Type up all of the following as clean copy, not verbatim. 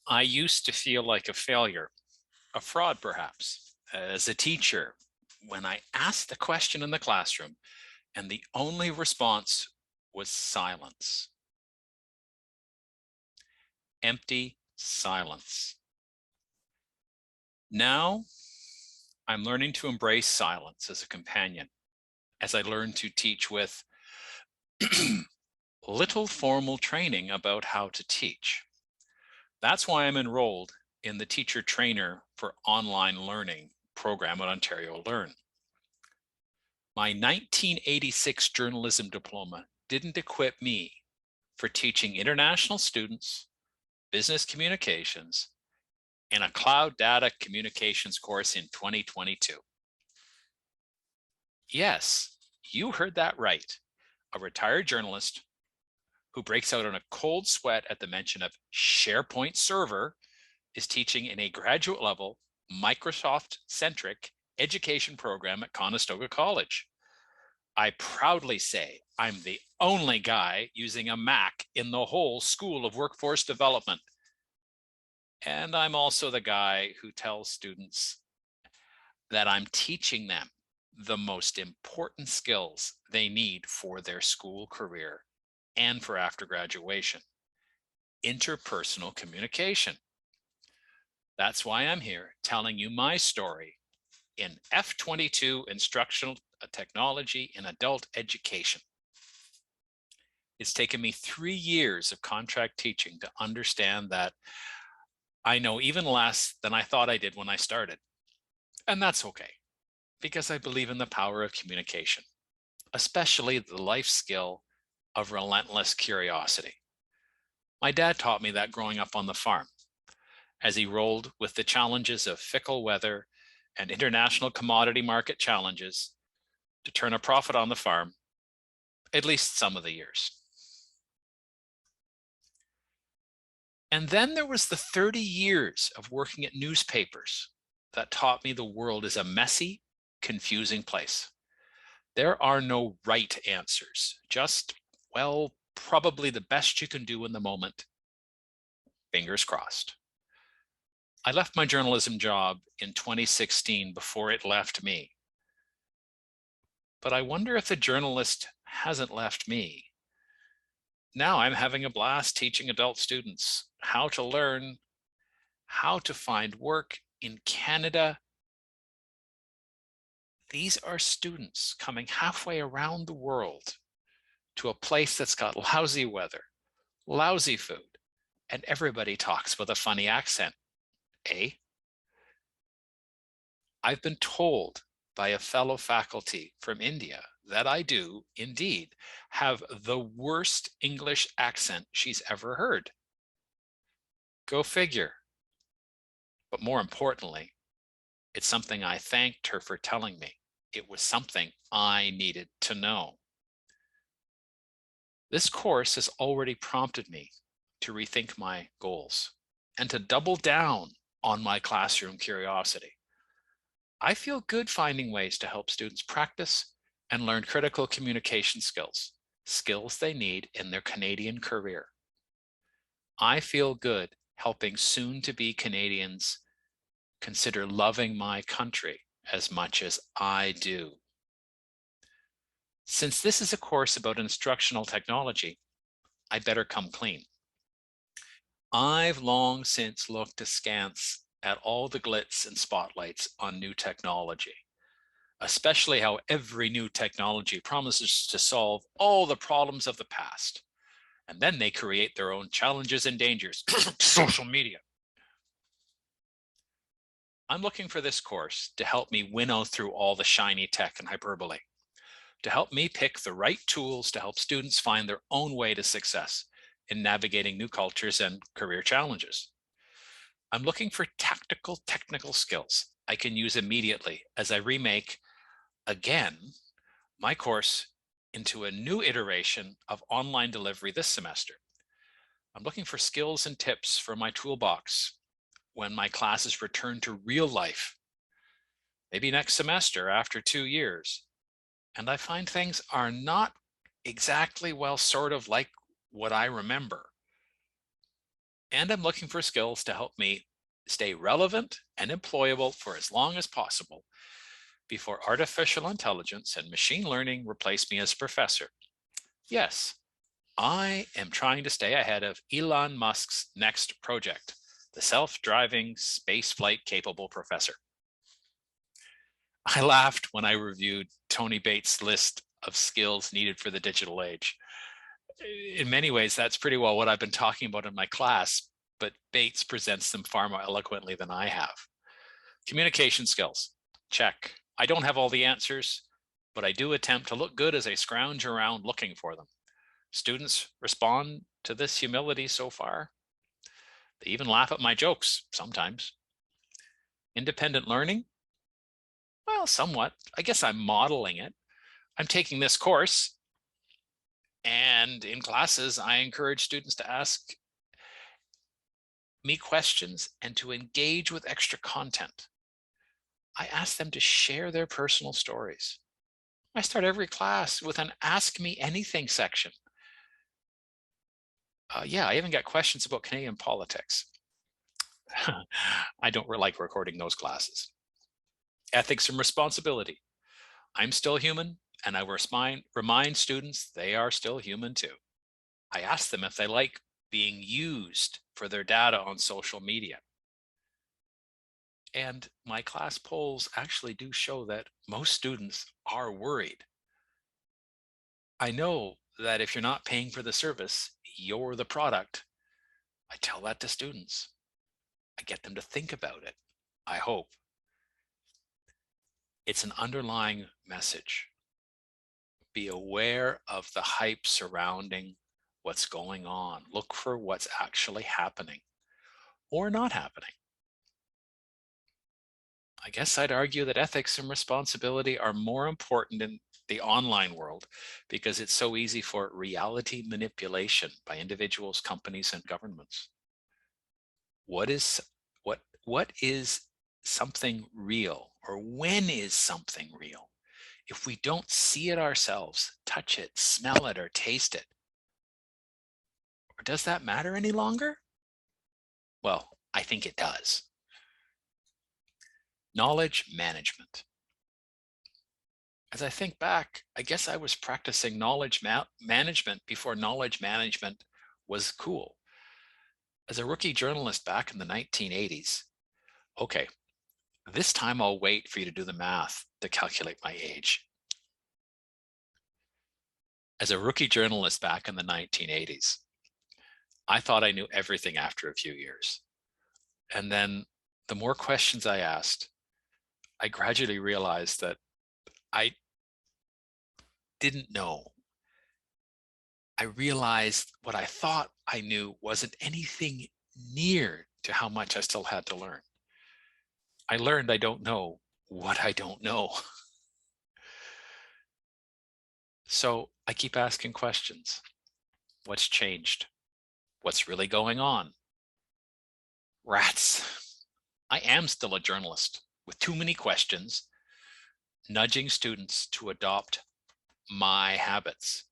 I used to feel like a failure, a fraud perhaps, as a teacher when I asked the question in the classroom and the only response was silence. Empty silence. Now I'm learning to embrace silence as a companion as I learn to teach with little formal training about how to teach. That's why I'm enrolled in the Teacher Trainer for Online Learning program at Ontario Learn. My 1986 journalism diploma didn't equip me for teaching international students business communications in a cloud data communications course in 2022. Yes, you heard that right. A retired journalist who breaks out in a cold sweat at the mention of SharePoint Server is teaching in a graduate level, Microsoft-centric education program at Conestoga College. I proudly say I'm the only guy using a Mac in the whole School of Workforce Development. And I'm also the guy who tells students that I'm teaching them the most important skills they need for their school career and for after graduation: interpersonal communication. That's why I'm here telling you my story in F22 Instructional Technology in Adult Education. It's taken me 3 years of contract teaching to understand that I know even less than I thought I did when I started. And that's okay, because I believe in the power of communication, especially the life skill of relentless curiosity. My dad taught me that growing up on the farm, as he rolled with the challenges of fickle weather and international commodity market challenges to turn a profit on the farm, at least some of the years. And then there was the 30 years of working at newspapers that taught me the world is a messy, confusing place. There are no right answers, just, well, probably the best you can do in the moment. Fingers crossed. I left my journalism job in 2016 before it left me. But I wonder if the journalist hasn't left me. Now I'm having a blast teaching adult students how to learn, how to find work in Canada. These are students coming halfway around the world to a place that's got lousy weather, lousy food, and everybody talks with a funny accent, eh? I've been told by a fellow faculty from India that I do, indeed, have the worst English accent she's ever heard. Go figure. But more importantly, it's something I thanked her for telling me. It was something I needed to know. This course has already prompted me to rethink my goals and to double down on my classroom curiosity. I feel good finding ways to help students practice and learn critical communication skills, skills they need in their Canadian career. I feel good helping soon-to-be Canadians consider loving my country as much as I do. Since this is a course about instructional technology, I better come clean. I've long since looked askance at all the glitz and spotlights on new technology, especially how every new technology promises to solve all the problems of the past, and then they create their own challenges and dangers. Social media. I'm looking for this course to help me winnow through all the shiny tech and hyperbole, to help me pick the right tools to help students find their own way to success in navigating new cultures and career challenges. I'm looking for tactical technical skills I can use immediately as I remake, again, my course into a new iteration of online delivery this semester. I'm looking for skills and tips for my toolbox when my classes return to real life, maybe next semester after 2 years. And I find things are not exactly, well, sort of like what I remember. And I'm looking for skills to help me stay relevant and employable for as long as possible before artificial intelligence and machine learning replace me as professor. Yes, I am trying to stay ahead of Elon Musk's next project, the self-driving spaceflight capable professor. I laughed when I reviewed Tony Bates' list of skills needed for the digital age. In many ways, that's pretty well what I've been talking about in my class, but Bates presents them far more eloquently than I have. Communication skills, check. I don't have all the answers, but I do attempt to look good as I scrounge around looking for them. Students respond to this humility so far. They even laugh at my jokes sometimes. Independent learning? Well, somewhat. I guess I'm modeling it. I'm taking this course, and in classes, I encourage students to ask me questions and to engage with extra content. I ask them to share their personal stories. I start every class with an Ask Me Anything section. Yeah, I even got questions about Canadian politics. I don't like recording those classes. Ethics and responsibility. I'm still human, and I remind students they are still human too. I ask them if they like being used for their data on social media. And my class polls actually do show that most students are worried. I know that if you're not paying for the service, you're the product. I tell that to students. I get them to think about it. I hope. It's an underlying message. Be aware of the hype surrounding what's going on. Look for what's actually happening or not happening. I guess I'd argue that ethics and responsibility are more important in the online world because it's so easy for reality manipulation by individuals, companies, and governments. What is something real, or when is something real? If we don't see it ourselves, touch it, smell it, or taste it, or does that matter any longer? Well, I think it does. Knowledge management. As I think back, I guess I was practicing knowledge management before knowledge management was cool. As a rookie journalist back in the 1980s, okay, this time I'll wait for you to do the math to calculate my age. As a rookie journalist back in the 1980s, I thought I knew everything after a few years. And then the more questions I asked, I gradually realized that I didn't know. I realized what I thought I knew wasn't anything near to how much I still had to learn. I learned I don't know what I don't know. So I keep asking questions. What's changed? What's really going on? Rats. I am still a journalist with too many questions, nudging students to adopt my habits.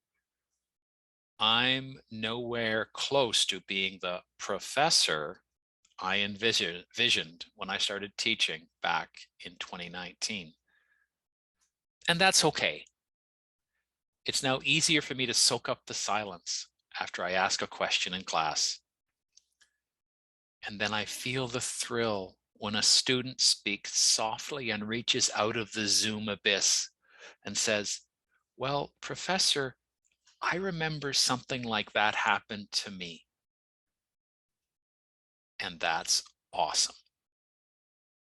I'm nowhere close to being the professor I envisioned when I started teaching back in 2019. And that's okay. It's now easier for me to soak up the silence after I ask a question in class. And then I feel the thrill when a student speaks softly and reaches out of the Zoom abyss and says, "Well, Professor, I remember something like that happened to me." And that's awesome.